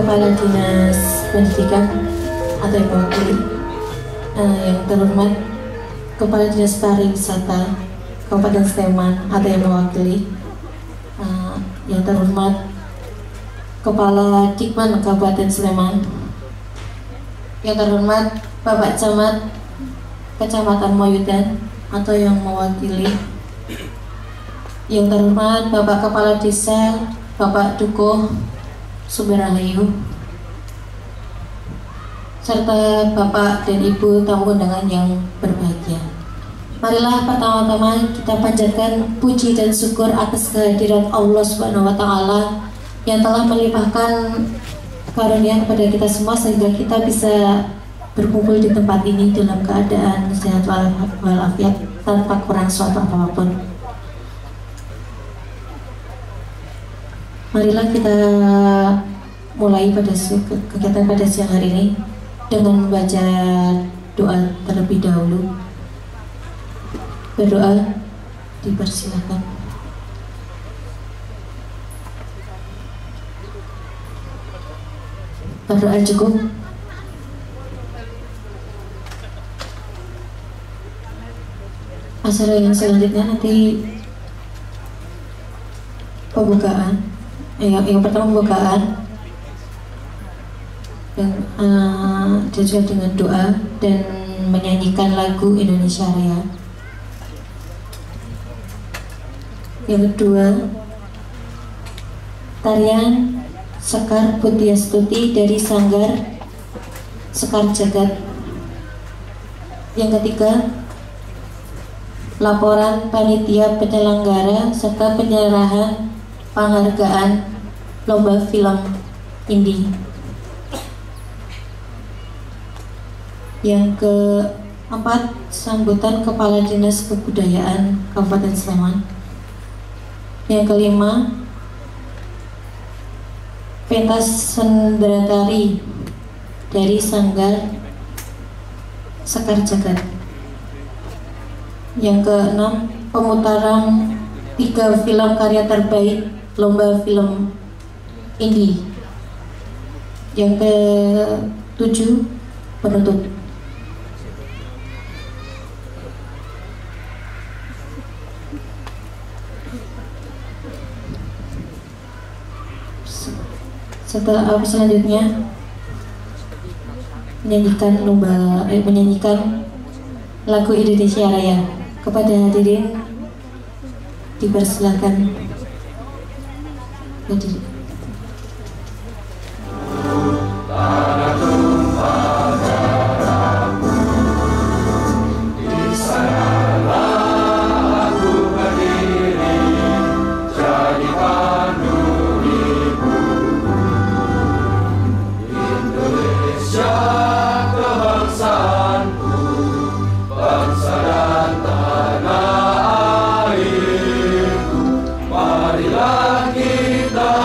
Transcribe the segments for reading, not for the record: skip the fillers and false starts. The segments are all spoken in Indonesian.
Kepala Dinas Pendidikan atau yang mewakili, yang terhormat Kepala Dinas Pariwisata Kabupaten Sleman atau yang mewakili, yang terhormat Kepala Dikman Kabupaten Sleman, yang terhormat Bapak Camat Kecamatan Moyudan atau yang mewakili, yang terhormat Bapak Kepala Desa Bapak Dukuh Sumberahayu, serta Bapak dan Ibu tamu undangan yang berbahagia. Marilah pertama-tama kita panjatkan puji dan syukur atas kehadiran Allah Subhanahu wa Ta'ala yang telah melimpahkan karunia kepada kita semua sehingga kita bisa berkumpul di tempat ini dalam keadaan sehat walafiat tanpa kurang suatu apapun. Marilah kita mulai pada kegiatan pada siang hari ini dengan membaca doa terlebih dahulu. Berdoa dipersilakan. Berdoa cukup. Acara yang selanjutnya nanti pembukaan. Yang pertama pembukaan dan juga dengan doa dan menyanyikan lagu Indonesia Raya. Yang kedua tarian Sekar Putiastuti dari Sanggar Sekar Jagat. Yang ketiga laporan panitia penyelenggara serta penyerahan penghargaan lomba film indie. Yang keempat sambutan Kepala Dinas Kebudayaan Kabupaten Sleman. Yang kelima pentas sendratari dari Sanggar Sekar Jagat. Yang keenam pemutaran 3 film karya terbaik lomba film indie. Yang ke-7 penutup. Setelah selanjutnya menyanyikan lagu Indonesia Raya. Kepada hadirin dipersilakan berdiri. Marilah kita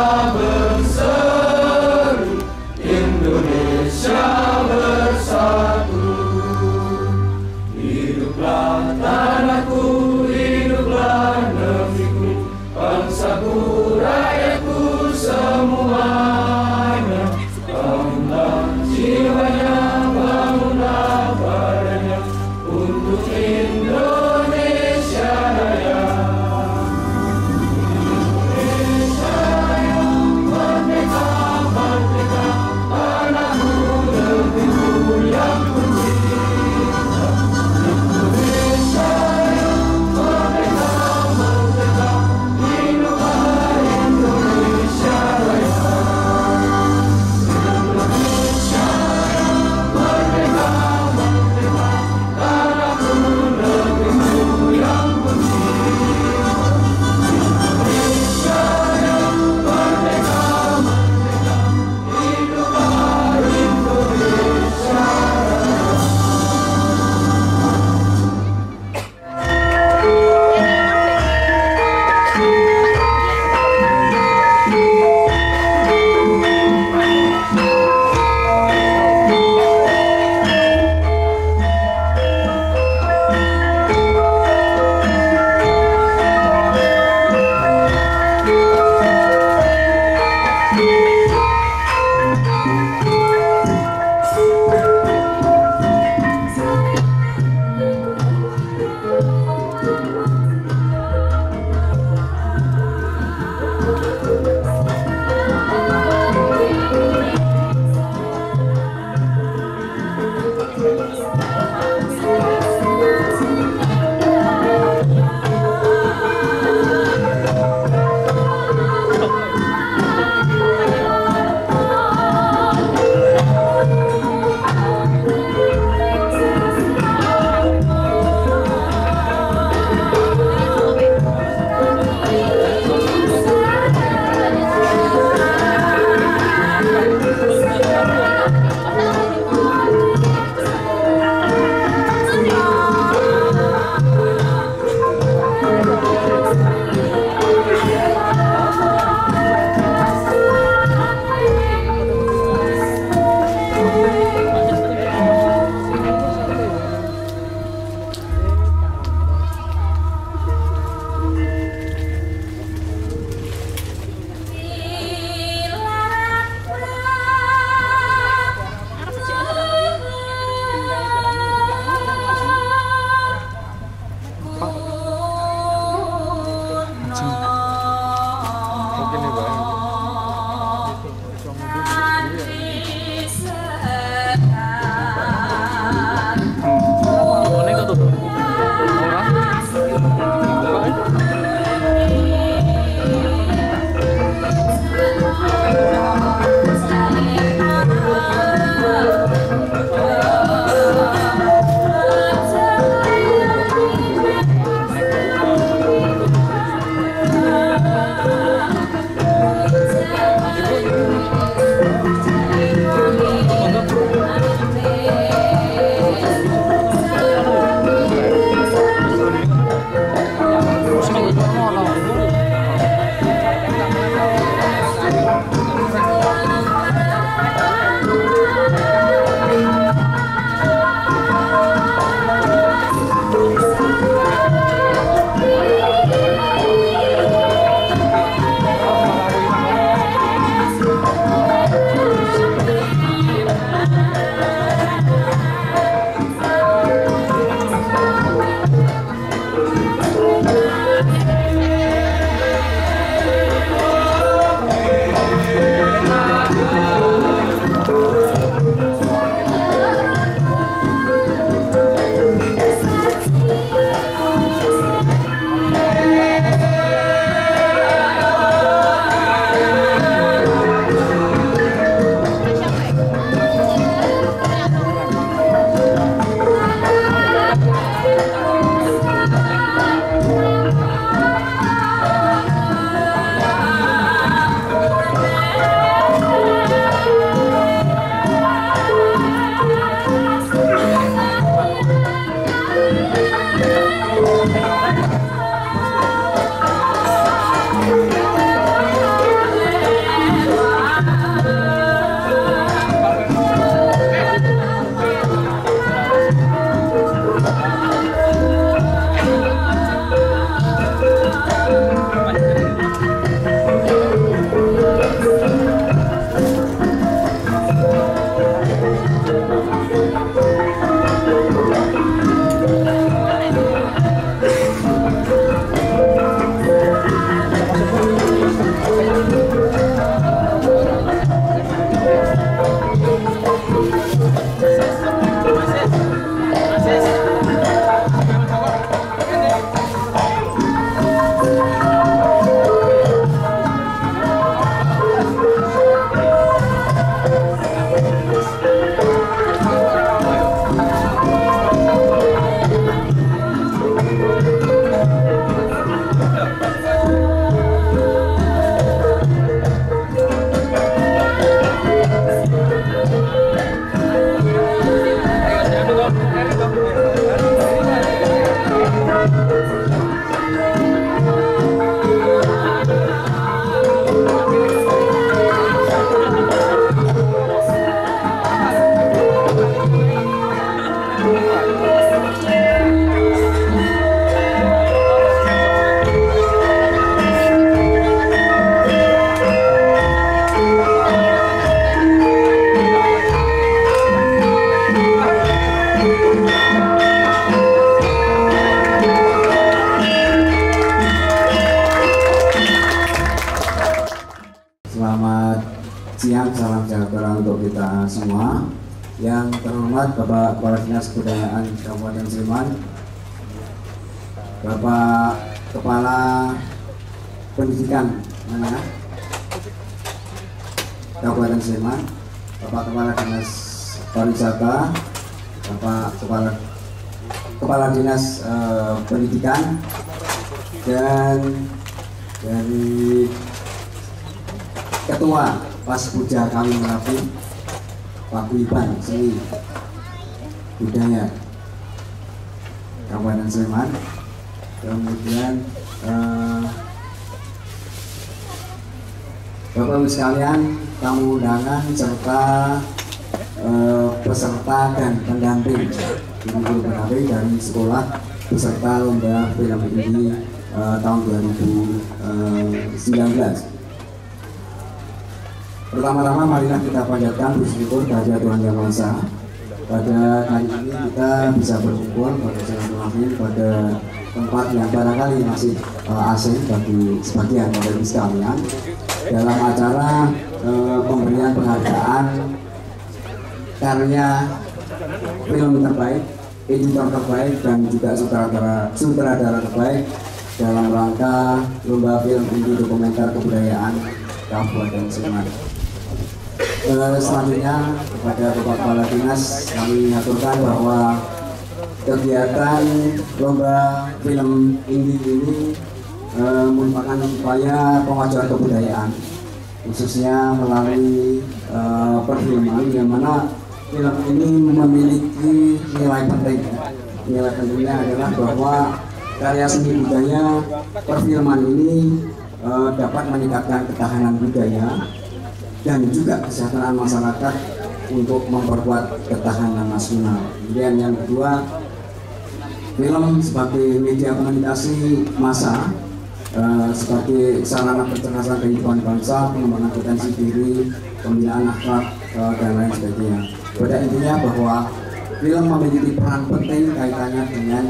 siang, salam sejahtera untuk kita semua. Yang terhormat Bapak Kepala Dinas Kebudayaan Kabupaten Sleman, Bapak Kepala Pendidikan Kabupaten Sleman, Bapak Kepala Dinas Pariwisata, Bapak Kepala Dinas Pendidikan, dan dari Ketua Paspuja kami Merapi, Pak Iban Seni Budaya Kabupaten Sleman, kemudian Bapak Ibu sekalian, tamu undangan serta peserta dan pendamping guru pendamping dari sekolah peserta lomba film ini tahun 2019. Pertama-tama marilah kita panjatkan puji syukur kehadirat Tuhan Yang Maha Esa. Pada hari ini kita bisa berkumpul pada silaturahmi pada tempat yang barangkali masih asing bagi sebagian Bapak Ibu sekalian dalam acara pemberian penghargaan karya film terbaik, editor terbaik, dan juga sutradara terbaik dalam rangka lomba film indie dokumenter kebudayaan Kabupaten Sleman. Selanjutnya kepada Bapak Kepala Dinas kami aturkan bahwa kegiatan lomba film indie ini merupakan upaya pemajuan kebudayaan, khususnya melalui perfilman, yang mana film ini memiliki nilai penting. Nilai pentingnya adalah bahwa karya seni budaya perfilman ini dapat meningkatkan ketahanan budaya dan juga kesejahteraan masyarakat untuk memperkuat ketahanan nasional. Kemudian yang kedua, film sebagai media komunikasi massa, sebagai sarana pencerdasan kehidupan bangsa, pengembangan potensi diri, pembinaan akhlak, dan lain sebagainya. Pada intinya bahwa film memiliki peran penting kaitannya dengan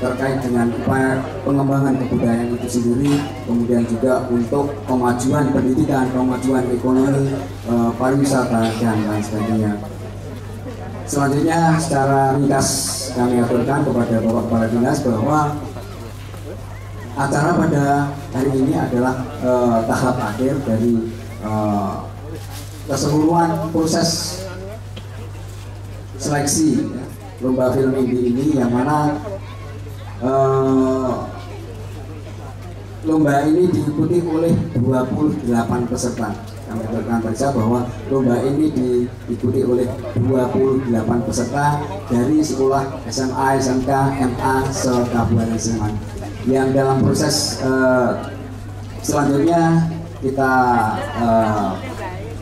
terkait dengan upaya pengembangan kebudayaan itu sendiri, kemudian juga untuk kemajuan pendidikan, kemajuan ekonomi, pariwisata, dan lain sebagainya. Selanjutnya secara ringkas kami aturkan kepada Bapak Kepala Dinas bahwa acara pada hari ini adalah tahap akhir dari keseluruhan proses seleksi lomba film indie ini, yang mana lomba ini diikuti oleh 28 peserta. Kami berkata bahwa lomba ini diikuti oleh 28 peserta dari sekolah SMA, SMK, MA se-Kabupaten Sleman. Yang dalam proses selanjutnya kita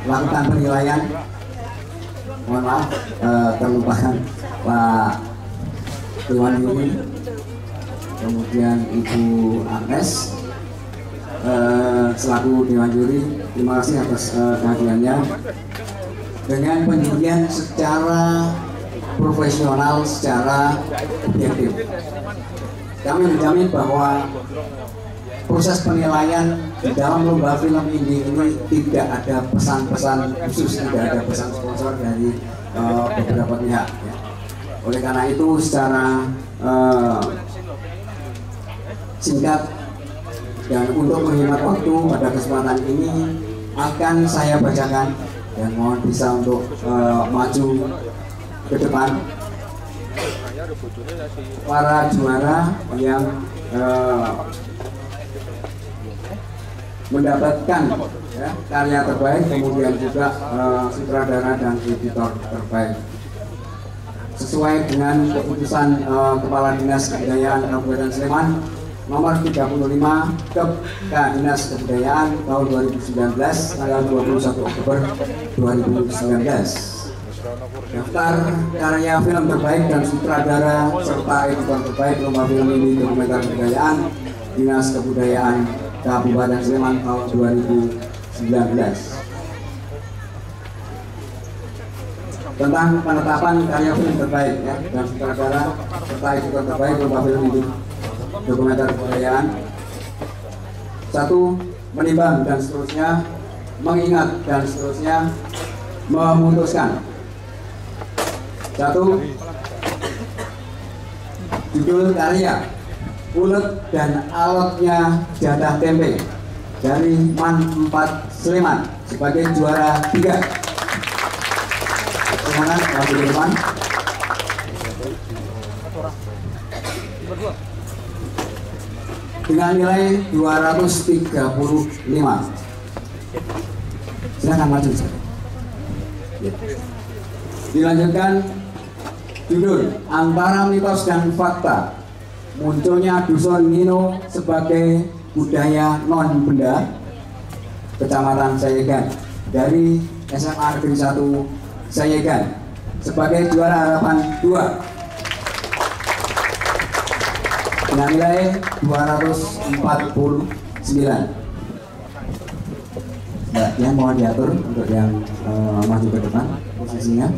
lakukan penilaian. Mohon maaf terlupakan Pak Dewan Yuri, kemudian Ibu Agnes selaku Dewan Juri. Terima kasih atas kehadirannya. Dengan penjurian secara profesional, secara objektif, kami menjamin bahwa proses penilaian di dalam lomba film indie ini tidak ada pesan-pesan khusus, tidak ada pesan sponsor dari beberapa pihak. Ya. Oleh karena itu, secara singkat dan untuk menghemat waktu pada kesempatan ini akan saya bacakan, dan mohon bisa untuk maju ke depan para juara yang mendapatkan karya terbaik, kemudian juga sutradara dan editor terbaik sesuai dengan keputusan Kepala Dinas Kebudayaan Kabupaten Sleman nomor 35 Kepka Dinas Kebudayaan tahun 2019 tanggal 21 Oktober 2019. Daftar karya film terbaik dan sutradara serta editor terbaik lomba film ini dokumenter kebudayaan Dinas Kebudayaan Kabupaten Sleman tahun 2019. Tentang penetapan karya film terbaik dan sutradara serta editor terbaik lomba film ini dokumenter kebudayaan. 1. Menimbang dan seterusnya mengingat, dan seterusnya memutuskan. 1. Judul karya Ulet dan Alotnya Jatah Tempe dari MAN 4 Sleman sebagai juara 3. Silakan Pak Sudirman. Dengan nilai 235. Silakan maju. Dilanjutkan judul Antara Mitos dan Fakta, munculnya Dusun Nino sebagai budaya non benda, Kecamatan Sayegan dari SMA Negeri 1 Sayegan sebagai juara harapan 2 dengan nilai 249. Mbak, yang mohon diatur untuk yang maju ke depan posisinya.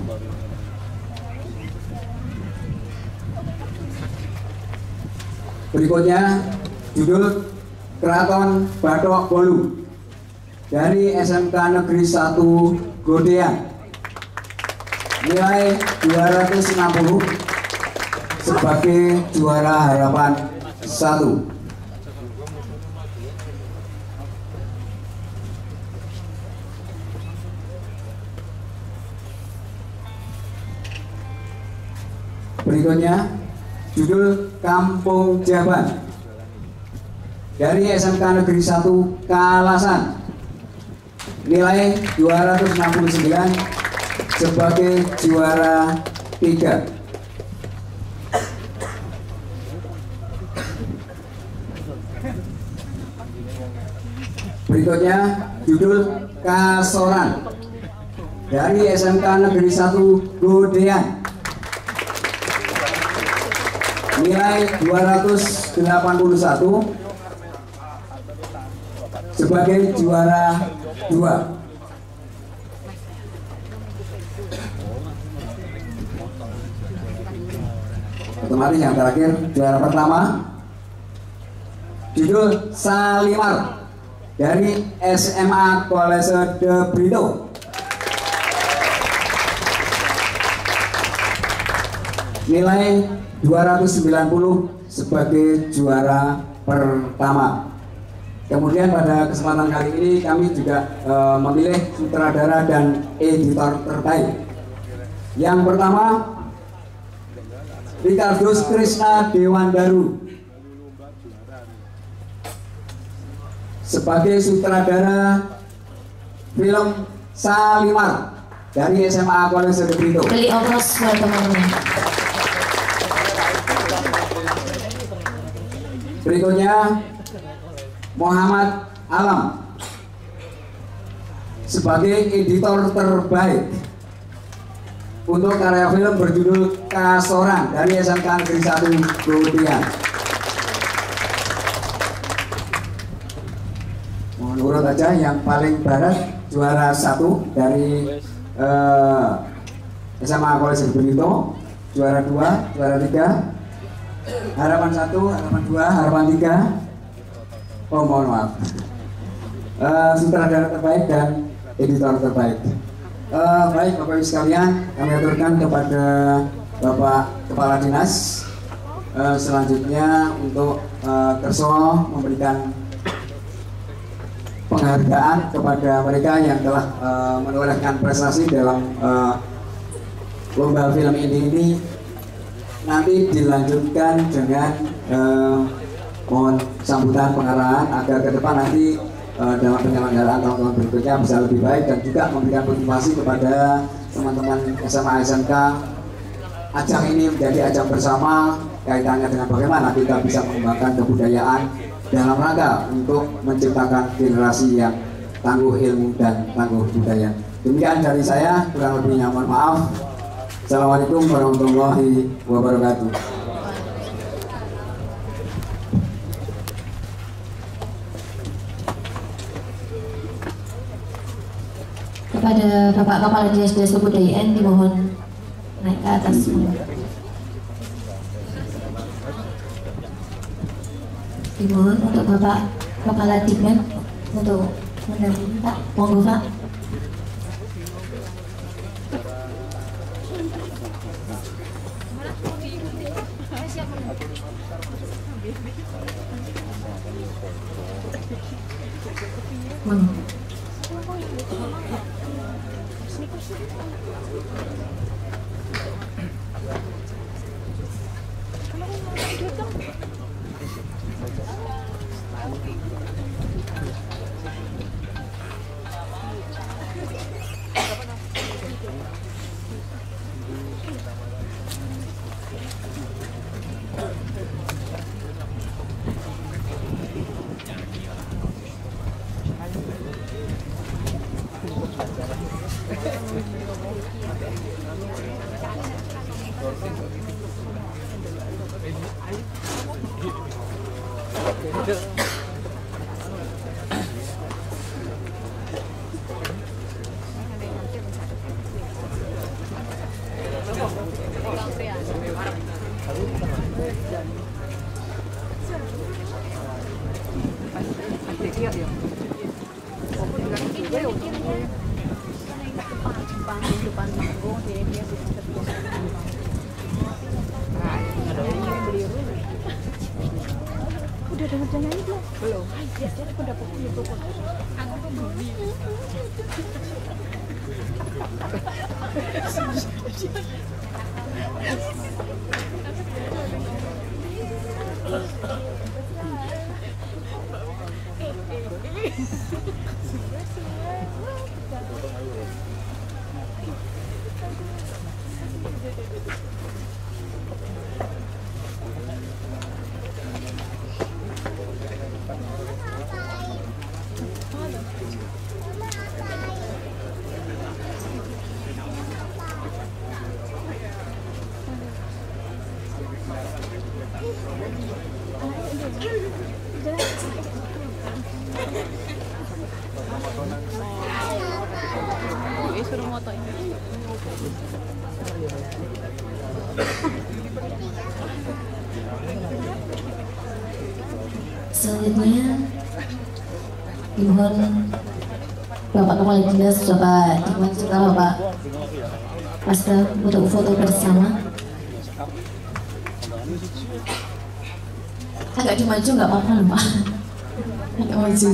Berikutnya judul Keraton Batok Bolu dari SMK Negeri 1 Godean, nilai 260 sebagai juara harapan 1. Berikutnya judul Kampung Jaban dari SMK Negeri 1 Kalasan, nilai 269 sebagai juara 3. Berikutnya judul Kasoran dari SMK Negeri 1 Godean, nilai 281 sebagai juara 2. Otomatis yang terakhir juara pertama judul Salimar dari SMA Kolese de Brito, nilai 290 sebagai juara pertama. Kemudian pada kesempatan kali ini kami juga memilih sutradara dan editor terbaik. Yang pertama Ricardus Krishna Dewandaru sebagai sutradara film Salimar dari SMA Kolese de Brito. Beli oplos buat teman-teman. Berikutnya Muhammad Alam sebagai editor terbaik untuk karya film berjudul Kasoran dari SMK Negeri 1 Godean. Mohon urut aja, yang paling barat juara 1 dari SMA Kolese de Brito, juara 2, juara 3, harapan 1, harapan 2, harapan 3. Oh, mohon maaf. Sutradara terbaik dan editor terbaik. Baik Bapak Ibu sekalian, kami aturkan kepada Bapak Kepala Dinas selanjutnya untuk Kerso memberikan penghargaan kepada mereka yang telah menorehkan prestasi dalam lomba film ini. Nanti dilanjutkan dengan mohon sambutan pengarahan agar ke depan nanti dalam penyelenggaraan tahun-tahun berikutnya bisa lebih baik dan juga memberikan motivasi kepada teman-teman SMA SMK. Ajang ini menjadi ajang bersama kaitannya dengan bagaimana kita bisa mengembangkan kebudayaan dalam rangka untuk menciptakan generasi yang tangguh ilmu dan tangguh budaya. Demikian dari saya, kurang lebihnya mohon maaf. Assalamualaikum warahmatullahi wabarakatuh. Kepada Bapak Kepala Dinas Desa Kebudayaan dimohon naik ke atas. Dimohon untuk Bapak Kepala Dinas untuk mendampingi Pak. Monggo Pak. Udah denger nyanyi belum? Belum. Ya, jadi aku dapat YouTube. Aku tuh beli. Suruh moto ini. Selanjutnya dimohon Bapak Kepala Dinas coba dimajukan Bapak Pasca untuk foto bersama. Agak dimaju nggak apa-apa loh Pak. Agak maju.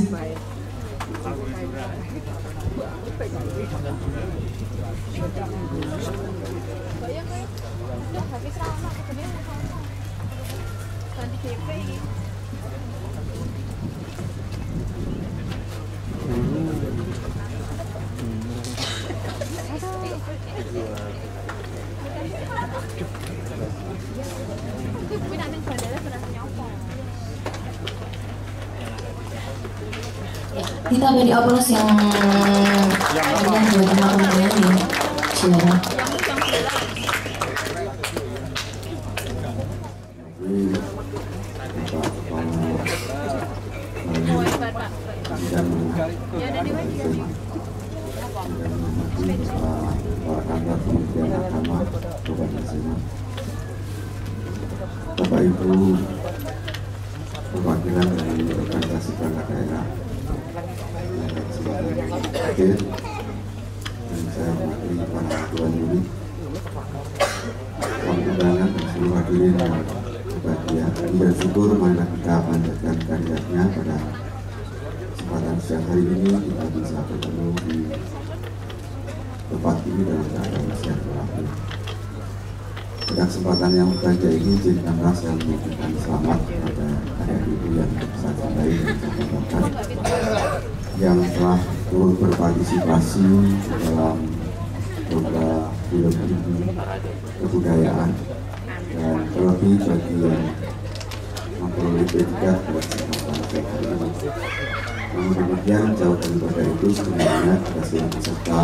Kita beri aplaus yang buat teman-temannya nih, juara. Bapak Ibu perwakilan dari organisasi perangkat daerah hadir, dan saya hormati para ketua unit, kawan undangan dan seluruh hadirin yang berbahagia. Dan syukur marilah kita panjatkan karyanya pada kesempatan siang hari ini kita bisa bertemu di tempat ini dalam keadaan sehat walafiat. Pada kesempatan yang berbahagia ini, izinkanlah saya mengucapkan selamat kepada adik-ibu yang saya cintai dan saya banggakan yang telah turut berpartisipasi dalam lomba film ini kebudayaan, dan terlebih bagi yang memperoleh predikat buat kesempatan siang hari ini. Namun demikian, jauh daripada itu sebenarnya kepada peserta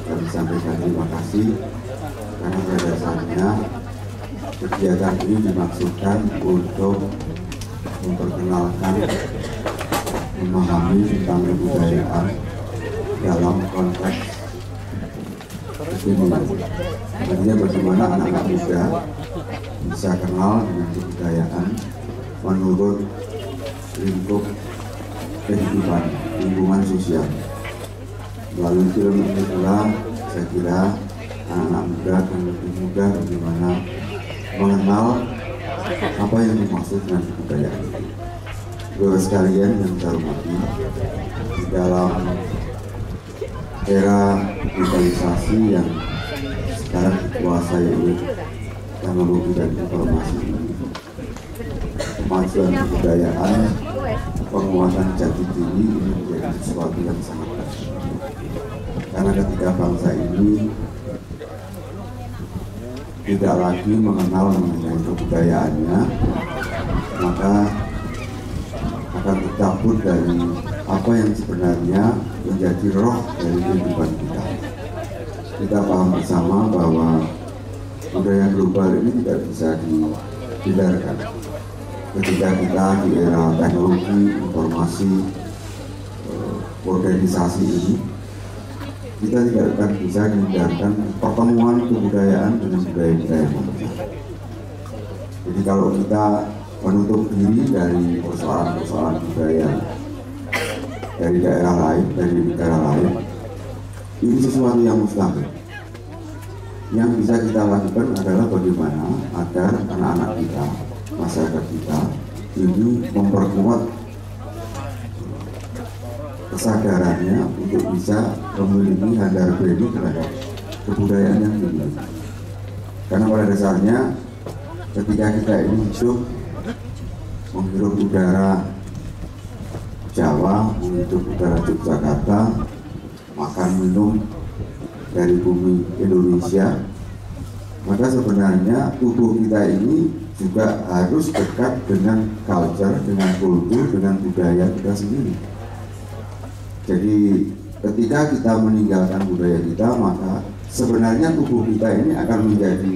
kami sampaikan terima kasih, karena pada dasarnya kegiatan ini dimaksudkan untuk memperkenalkan, memahami tentang kebudayaan dalam konteks kekinian. Artinya bagaimana anak-anak muda bisa kenal dengan kebudayaan menurut lingkup kehidupan lingkungan sosial. Melalui film ini pula saya kira anak-anak muda dan lebih muda bagaimana mengenal apa yang dimaksud dengan kebudayaan itu. Bapak sekalian yang saya hormati, di dalam era digitalisasi yang sekarang dikuasai oleh teknologi dan informasi ini, kemajuan kebudayaan, penguatan jati diri ini menjadi sesuatu yang sangat penting. Karena ketika bangsa ini tidak lagi mengenal mengenai kebudayaannya, maka akan tercabut dari apa yang sebenarnya menjadi roh dari kehidupan kita. Kita paham bersama bahwa budaya global ini tidak bisa dihindarkan. Ketika kita di era teknologi, informasi, modernisasi ini, kita tidak akan bisa menghindarkan pertemuan kebudayaan dengan budaya-budaya manusia. Jadi kalau kita menutup diri dari persoalan-persoalan budaya dari daerah lain, dari negara lain, ini sesuatu yang mustahil. Yang bisa kita lakukan adalah bagaimana agar anak-anak kita, masyarakat kita ini memperkuat kesadarannya untuk bisa memiliki handar beni terhadap kebudayaan yang dimiliki. Karena pada dasarnya ketika kita ini hidup menghirup udara Jawa, menghirup udara Yogyakarta, makan minum dari bumi Indonesia, maka sebenarnya tubuh kita ini juga harus dekat dengan culture, dengan kultur, dengan budaya kita sendiri. Jadi ketika kita meninggalkan budaya kita, maka sebenarnya tubuh kita ini akan menjadi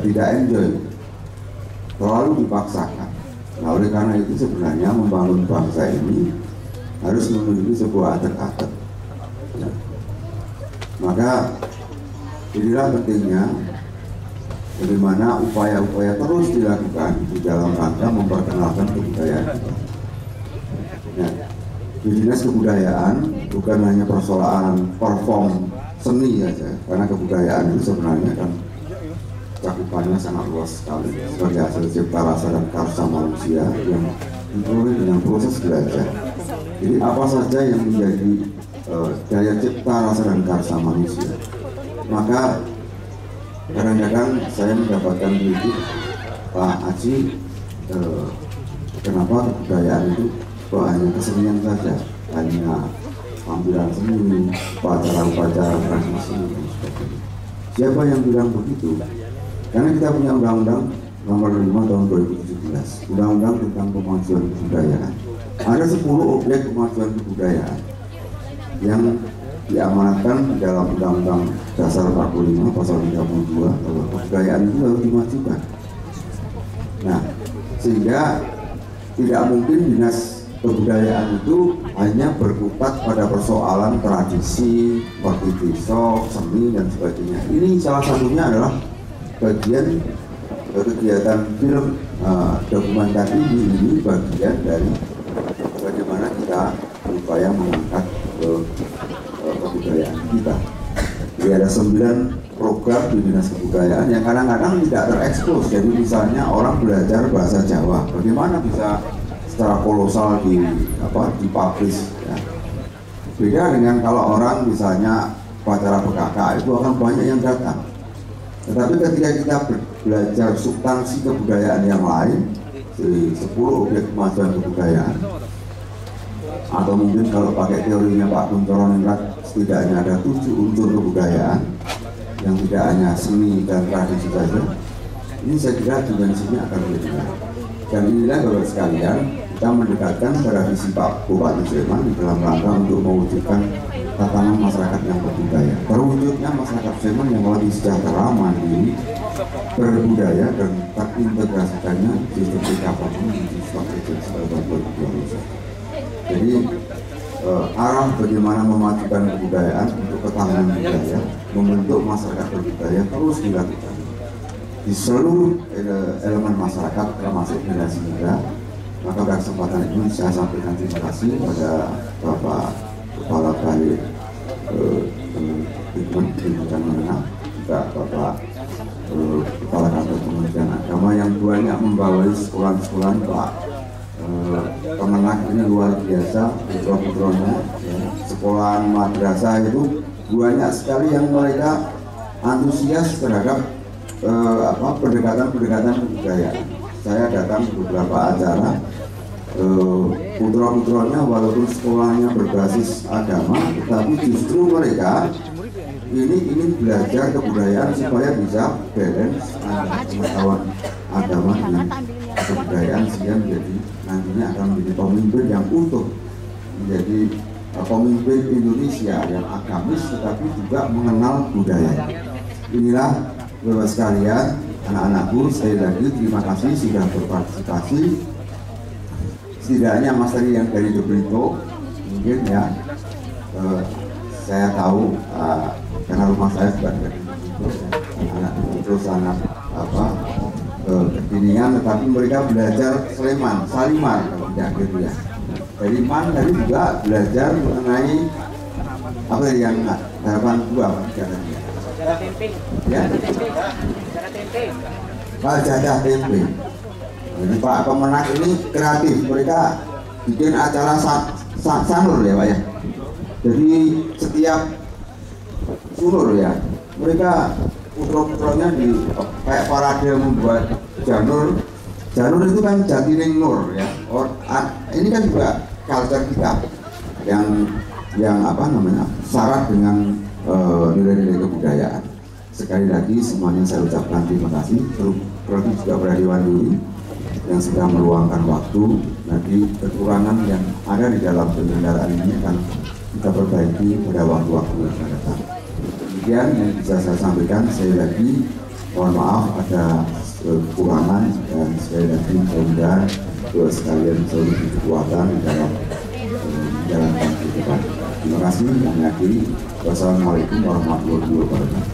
tidak enjoy, terlalu dipaksakan. Nah, oleh karena itu sebenarnya membangun bangsa ini harus memiliki sebuah adat-adat. Ya. Maka inilah pentingnya bagaimana upaya-upaya terus dilakukan di dalam rangka memperkenalkan kebudayaan kita. Ya. Di dinas kebudayaan bukan hanya persoalan perform seni saja, karena kebudayaan itu sebenarnya kan cakupannya sangat luas sekali sebagai hasil cipta rasa dan karsa manusia yang diperoleh dengan proses belajar. Jadi apa saja yang menjadi daya cipta rasa dan karsa manusia. Maka kadang-kadang saya mendapatkan kritik, Pak Aji, kenapa kebudayaan itu hanya kesenian saja, hanya tampilan seni, upacara-upacara tradisi. Siapa yang bilang begitu? Karena kita punya Undang-Undang Nomor 5 Tahun 2017, Undang-Undang tentang Kemajuan Kebudayaan. Ada 10 objek kemajuan kebudayaan yang diamanatkan di dalam Undang-Undang Dasar 45 Pasal 32 bahwa kebudayaan itu harus dimajukan. Nah, sehingga tidak mungkin dinas kebudayaan itu hanya berkutat pada persoalan tradisi, seperti besok, seni dan sebagainya. Ini salah satunya adalah bagian kegiatan film dokumenter ini bagian dari bagaimana kita berupaya mengangkat kebudayaan kita. Jadi ada 9 program di dinas kebudayaan yang kadang-kadang tidak terekspos. Jadi misalnya orang belajar bahasa Jawa, bagaimana bisa secara kolosal dipublish ya. Beda dengan kalau orang misalnya upacara PKK itu akan banyak yang datang. Tetapi ketika kita belajar substansi kebudayaan yang lain, 10 objek kemajuan kebudayaan, atau mungkin kalau pakai teorinya Pak Kuncoro Ningrat, setidaknya ada 7 unsur kebudayaan yang tidak hanya seni dan tradisi saja. Ini saya kira dimensinya akan lebih besar. Dan inilah Bapak sekalian, kita mendekatkan pada visi Pak Bupati Sleman di dalam rangka untuk mewujudkan tatanan masyarakat yang berbudaya. Terwujudnya masyarakat Sleman yang lebih sejahtera, mandiri, berbudaya dan terintegrasikannya sistem PKP di sistem Indonesia. Jadi arah bagaimana memajukan kebudayaan untuk ketahanan budaya, membentuk masyarakat berbudaya terus dilakukan di seluruh elemen masyarakat termasuk generasi muda Maka pada kesempatan ini saya sampaikan terima kasih pada Bapak Kepala Balai Pendidikan Menengah, juga Bapak Kepala Kantor Kementerian Agama yang banyak membawa sekolah-sekolah Pak Kemenak ini luar biasa, putra-putranya ya. Sekolah madrasah itu banyak sekali yang mereka antusias terhadap pendekatan kebudayaan. Saya datang beberapa acara, putra-putranya walaupun sekolahnya berbasis agama, tetapi justru mereka ini ingin belajar kebudayaan supaya bisa balance antara pengetahuan agama dengan kebudayaan, sehingga nantinya akan menjadi pemimpin yang utuh, menjadi pemimpin Indonesia yang agamis tetapi juga mengenal budaya. Inilah Bapak sekalian, anak-anakku, sekali lagi terima kasih sudah berpartisipasi. Setidaknya Mas tadi yang dari Dobrito mungkin ya, saya tahu karena rumah saya juga dari Dobrito, anak Dobrito sangat kekinian, tetapi mereka belajar Sleman, Salimar kalau tidak gitu ya. Dari Man tadi juga belajar mengenai apa yang harapan dua katanya. Ya, jadah tempe. Jadi Pak Kemenak ini kreatif, mereka bikin acara sanur ya Pak ya. Jadi setiap sunur ya, mereka putra-putranya di kayak parade membuat janur itu kan Jatining Nur ya. Ini kan juga culture kita yang apa namanya syarat dengan nilai-nilai kebudayaan. Sekali lagi semuanya saya ucapkan terima kasih, terutama juga pada Dewan Juri yang sudah meluangkan waktu. Nanti kekurangan yang ada di dalam penyelenggaraan ini akan kita perbaiki pada waktu-waktu yang akan datang. Demikian yang bisa saya sampaikan. Sekali lagi mohon maaf ada kekurangan, dan sekali lagi mudah-mudahan sekalian selalu kekuatan di dalam menjalankan kehidupan. Terima kasih. Kami akhiri. Wassalamualaikum warahmatullahi wabarakatuh.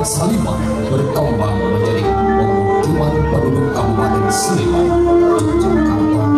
Salimar berkembang menjadi pemukiman penduduk Kabupaten Sleman, Yogyakarta.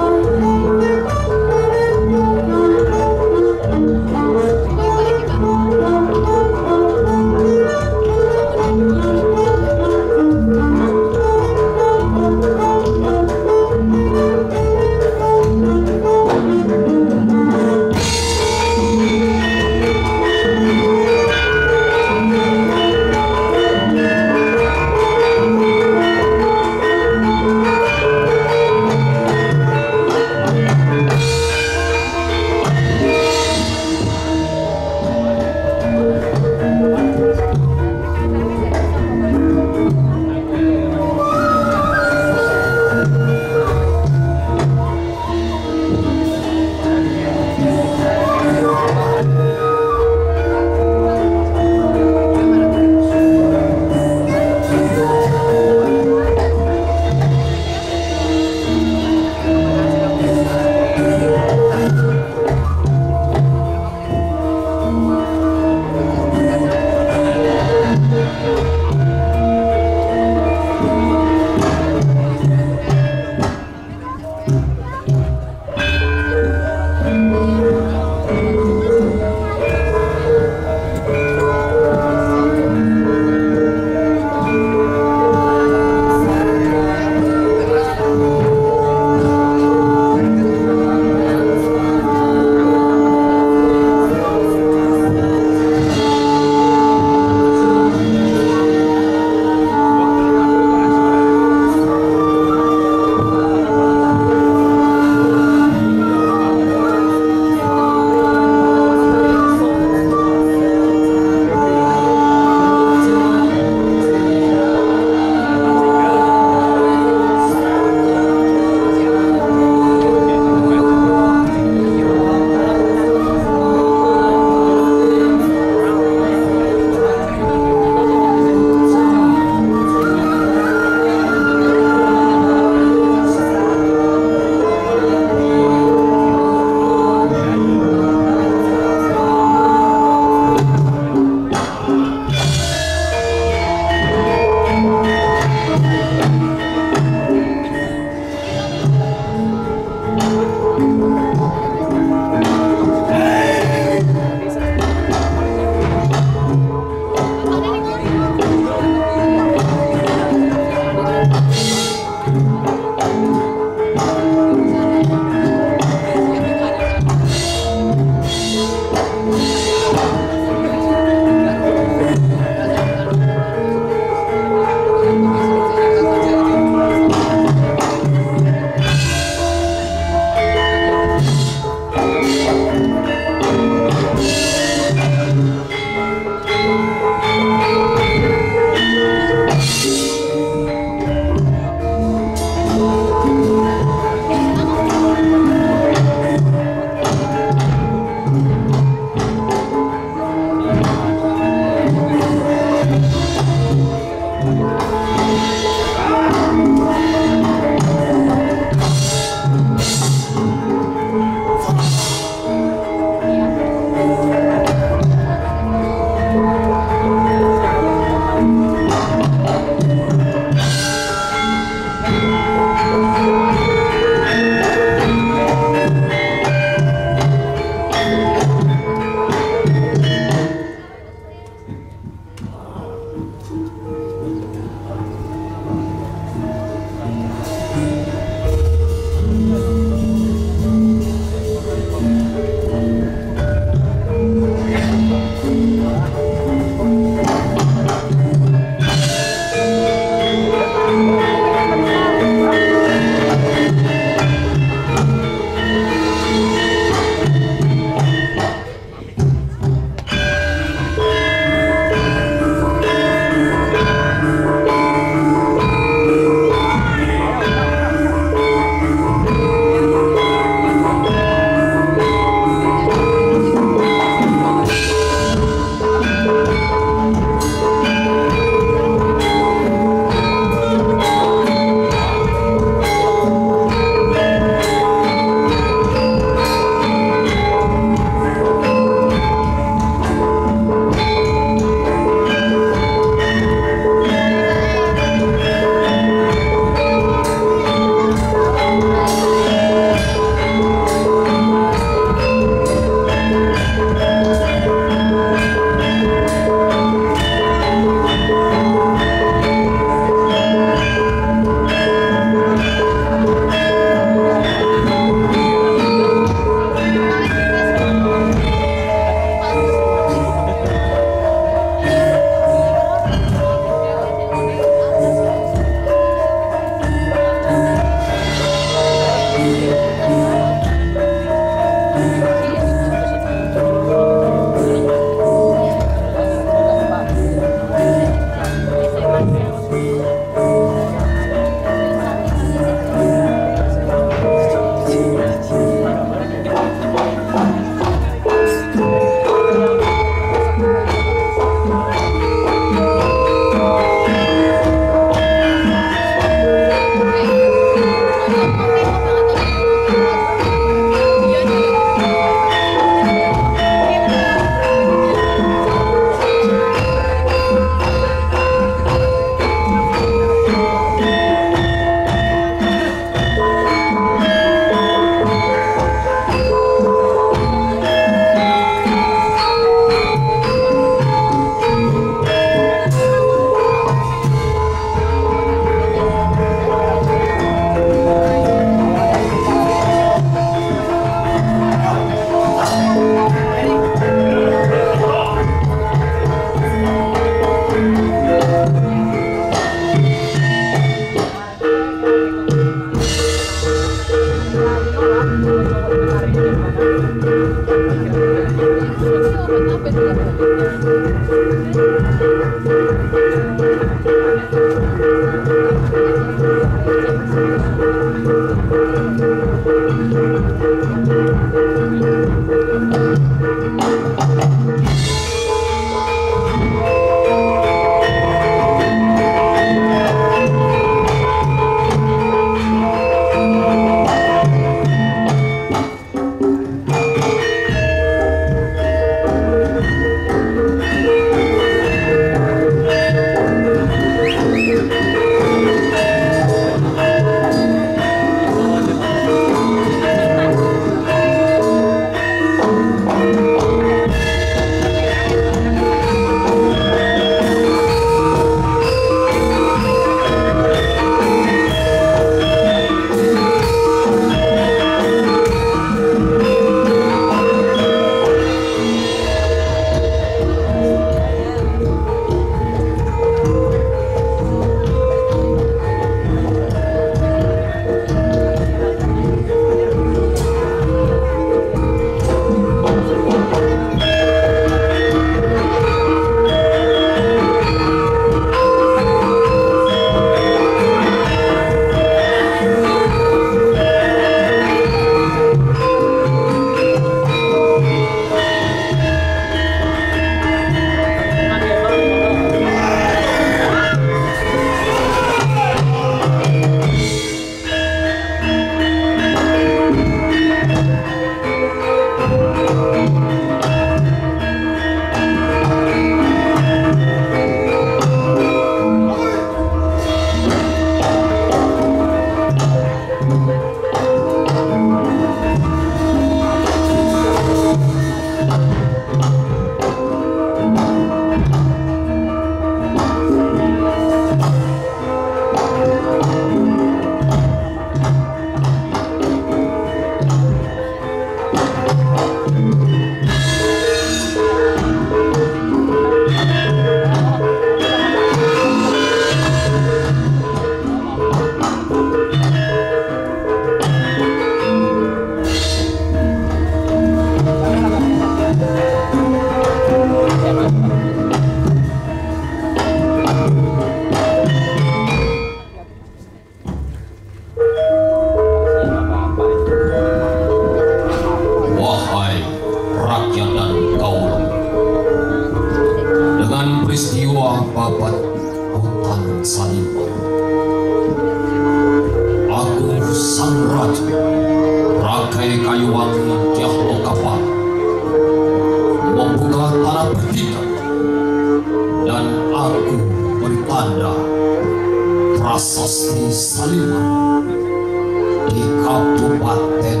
Kabupaten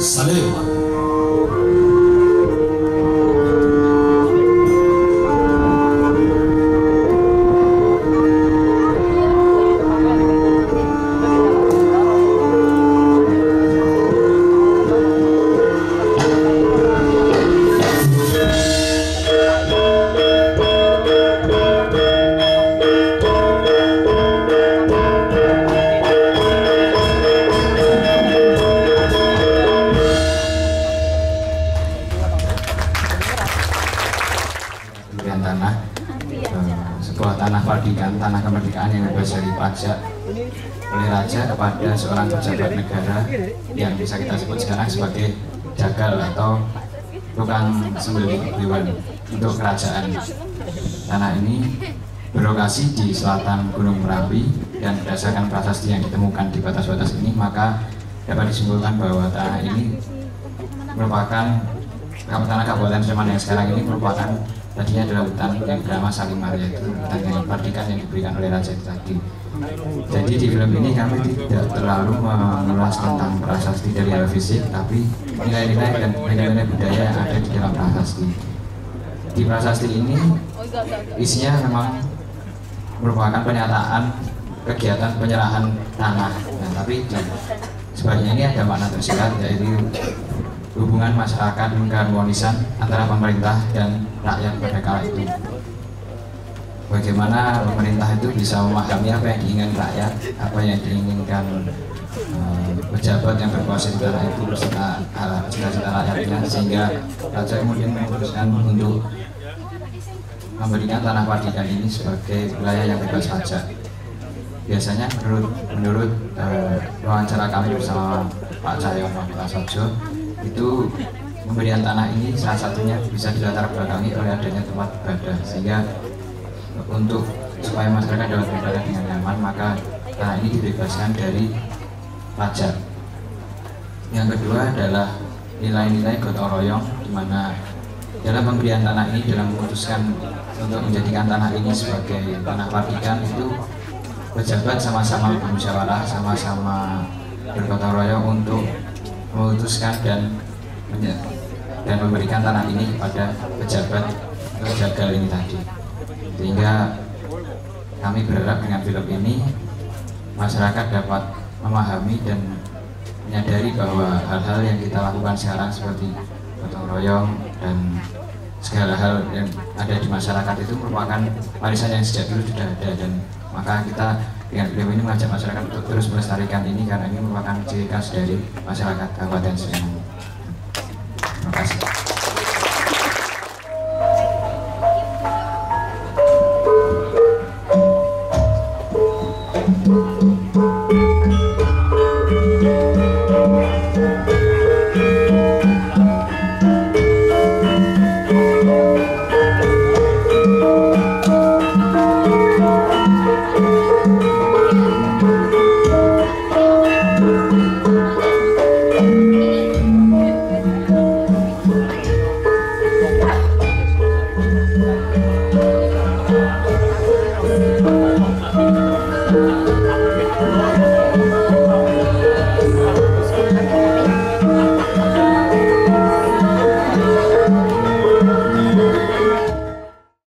Sleman. Sebuah tanah perdikan, tanah kemerdekaan yang bebas dari pajak oleh raja kepada seorang pejabat negara yang bisa kita sebut sekarang sebagai jagal atau tukang sembelih hewan untuk kerajaan. Tanah ini berlokasi di selatan Gunung Merapi dan berdasarkan prasasti yang ditemukan di batas-batas ini, maka dapat disimpulkan bahwa tanah ini merupakan tanah Kabupaten Sleman yang sekarang ini merupakan tadinya adalah hutan yang bernama Salimar, yaitu hutan yang perdikan yang diberikan oleh raja itu tadi. Jadi di film ini kami tidak terlalu mengulas tentang prasasti dari hal fisik, tapi nilai-nilai dan nilai-nilai budaya yang ada di dalam prasasti. Di prasasti ini isinya memang merupakan pernyataan kegiatan penyerahan tanah. Nah, tapi sebaliknya ini ada makna tersirat, yaitu hubungan masyarakat keharmonisan antara pemerintah dan rakyat pada kala itu. Bagaimana pemerintah itu bisa memahami apa yang diinginkan rakyat, apa yang diinginkan pejabat yang berkuasa di tanah itu beserta cita-cita rakyatnya, sehingga raja kemudian memutuskan untuk memberikan tanah perdikan ini sebagai wilayah yang bebas pajak. Biasanya menurut wawancara kami bersama Pak Cahyono Prasojo, itu pemberian tanah ini salah satunya bisa dilatar belakangi oleh adanya tempat ibadah, sehingga untuk supaya masyarakat dapat beribadah dengan nyaman, maka tanah ini dibebaskan dari pajak. Yang kedua adalah nilai-nilai gotong royong, di mana dalam pemberian tanah ini, dalam memutuskan untuk menjadikan tanah ini sebagai tanah perdikan, itu pejabat sama-sama bermusyawarah, sama-sama bergotong royong untuk memutuskan dan memberikan tanah ini kepada pejabat atau jagal ini tadi. Sehingga kami berharap dengan film ini masyarakat dapat memahami dan menyadari bahwa hal-hal yang kita lakukan sekarang seperti gotong royong dan segala hal yang ada di masyarakat itu merupakan warisan yang sejak dulu sudah ada, dan maka kita dengan film ini mengajak masyarakat untuk terus melestarikan ini, karena ini merupakan ciri khas dari masyarakat Kabupaten Sleman.